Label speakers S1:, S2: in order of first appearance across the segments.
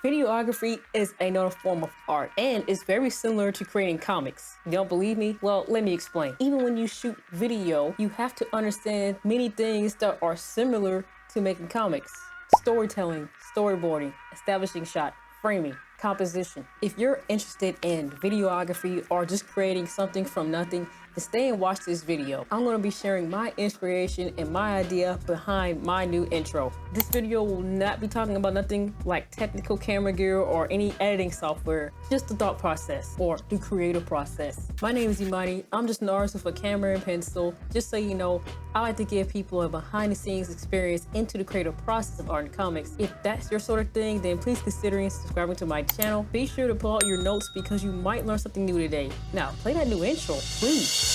S1: Videography is another form of art and is very similar to creating comics. You don't believe me? Well, let me explain. Even when you shoot video, you have to understand many things that are similar to making comics. Storytelling, storyboarding, establishing shot, framing, composition. If you're interested in videography or just creating something from nothing, then stay and watch this video. I'm going to be sharing my inspiration and my idea behind my new intro. This video will not be talking about nothing like technical camera gear or any editing software, just the thought process or the creative process. My name is Imani. I'm just an artist with a camera and pencil. Just so you know, I like to give people a behind the scenes experience into the creative process of art and comics. If that's your sort of thing, then please consider subscribing to my channel. Be sure to pull out your notes because you might learn something new today. Now, play that new intro, please.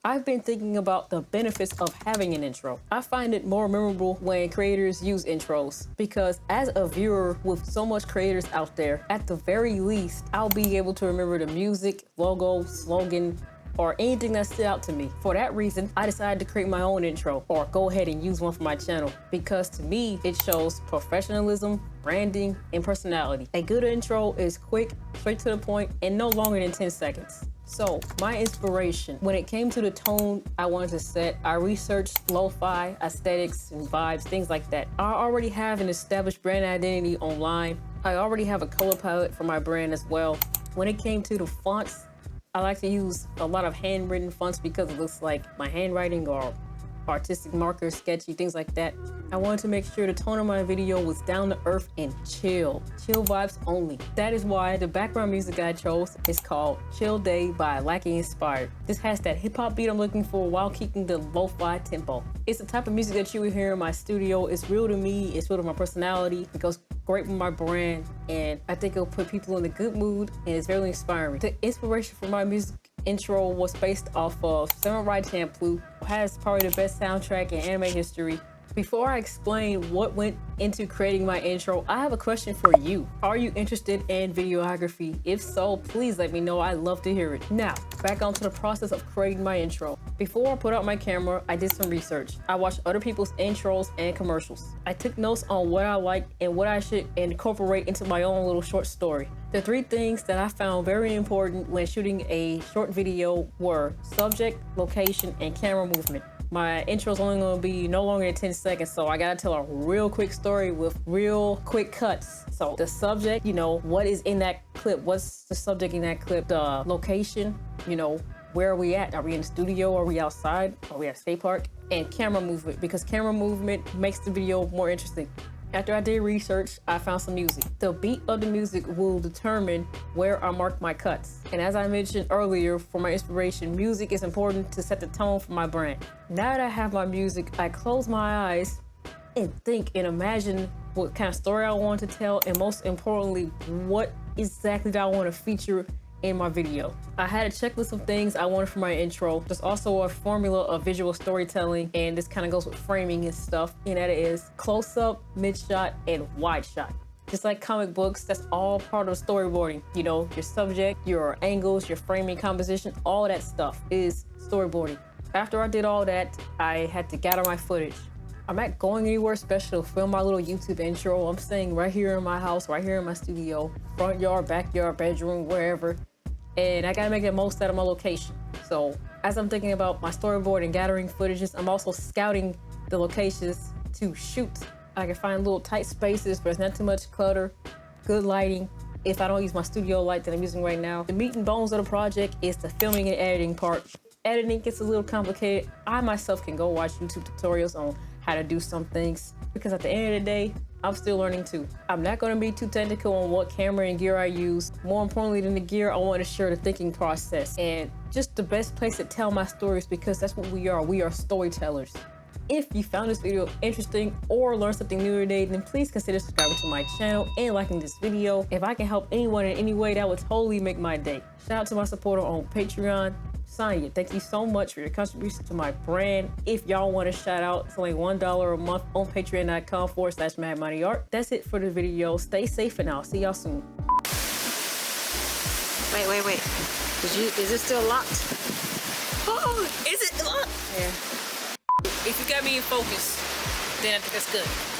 S1: I've been thinking about the benefits of having an intro. I find it more memorable when creators use intros because as a viewer with so much creators out there, at the very least, I'll be able to remember the music, logo, slogan, or anything that stood out to me. For that reason, I decided to create my own intro or go ahead and use one for my channel because to me, it shows professionalism, branding, and personality. A good intro is quick, straight to the point, and no longer than 10 seconds. So my inspiration, when it came to the tone I wanted to set, I researched lo-fi, aesthetics, and vibes, things like that. I already have an established brand identity online. I already have a color palette for my brand as well. When it came to the fonts, I like to use a lot of handwritten fonts because it looks like my handwriting or artistic markers, sketchy, things like that. I wanted to make sure the tone of my video was down to earth and chill vibes only. That is why the background music I chose is called Chill Day by Lackey Inspired. This has that hip hop beat I'm looking for while keeping the lo-fi tempo. It's the type of music that you will hear in my studio. It's real to me, it's real to my personality. It goes great with my brand, and I think it'll put people in a good mood, and it's very inspiring. The inspiration for my music intro was based off of Samurai Champloo, who has probably the best soundtrack in anime history. Before I explain what went into creating my intro, I have a question for you. Are you interested in videography? If so, please let me know. I'd love to hear it. Now, back onto the process of creating my intro. Before I put out my camera, I did some research. I watched other people's intros and commercials. I took notes on what I liked and what I should incorporate into my own little short story. The three things that I found very important when shooting a short video were subject, location, and camera movement. My intro is only going to be no longer than 10 seconds, so I gotta tell a real quick story with real quick cuts. So the subject, you know, what is in that clip? What's the subject in that clip? The location, you know, where are we at? Are we in the studio? Are we outside? Are we at a skate park? And camera movement, because camera movement makes the video more interesting. After I did research, I found some music. The beat of the music will determine where I mark my cuts. And as I mentioned earlier, for my inspiration, music is important to set the tone for my brand. Now that I have my music, I close my eyes and think and imagine what kind of story I want to tell, and most importantly, what exactly do I want to feature in my video. I had a checklist of things I wanted for my intro. There's also a formula of visual storytelling, and this kind of goes with framing and stuff, and that is close-up, mid-shot, and wide shot. Just like comic books, that's all part of storyboarding. You know, your subject, your angles, your framing, composition, all that stuff is storyboarding. After I did all that, I had to gather my footage. I'm not going anywhere special to film my little YouTube intro. I'm staying right here in my house, right here in my studio, front yard, backyard, bedroom, wherever. And I gotta make the most out of my location. So as I'm thinking about my storyboard and gathering footages, I'm also scouting the locations to shoot. I can find little tight spaces where there's not too much clutter, good lighting. If I don't use my studio light that I'm using right now. The meat and bones of the project is the filming and editing part. Editing gets a little complicated. I myself can go watch YouTube tutorials on how to do some things because at the end of the day, I'm still learning too. I'm not going to be too technical on what camera and gear I use. More importantly than the gear, I want to share the thinking process and just the best place to tell my stories because that's what we are. We are storytellers. If you found this video interesting or learned something new today, then please consider subscribing to my channel and liking this video. If I can help anyone in any way, that would totally make my day. Shout out to my supporter on Patreon. Sonya, thank you so much for your contribution to my brand. If y'all want a shout out, it's only $1 a month on patreon.com/madmoneyart. That's it for the video. Stay safe and I'll see y'all soon.
S2: Wait.
S1: Is it still locked?
S2: Oh, is it locked?
S1: Yeah.
S2: If you got me in focus, then I think that's good.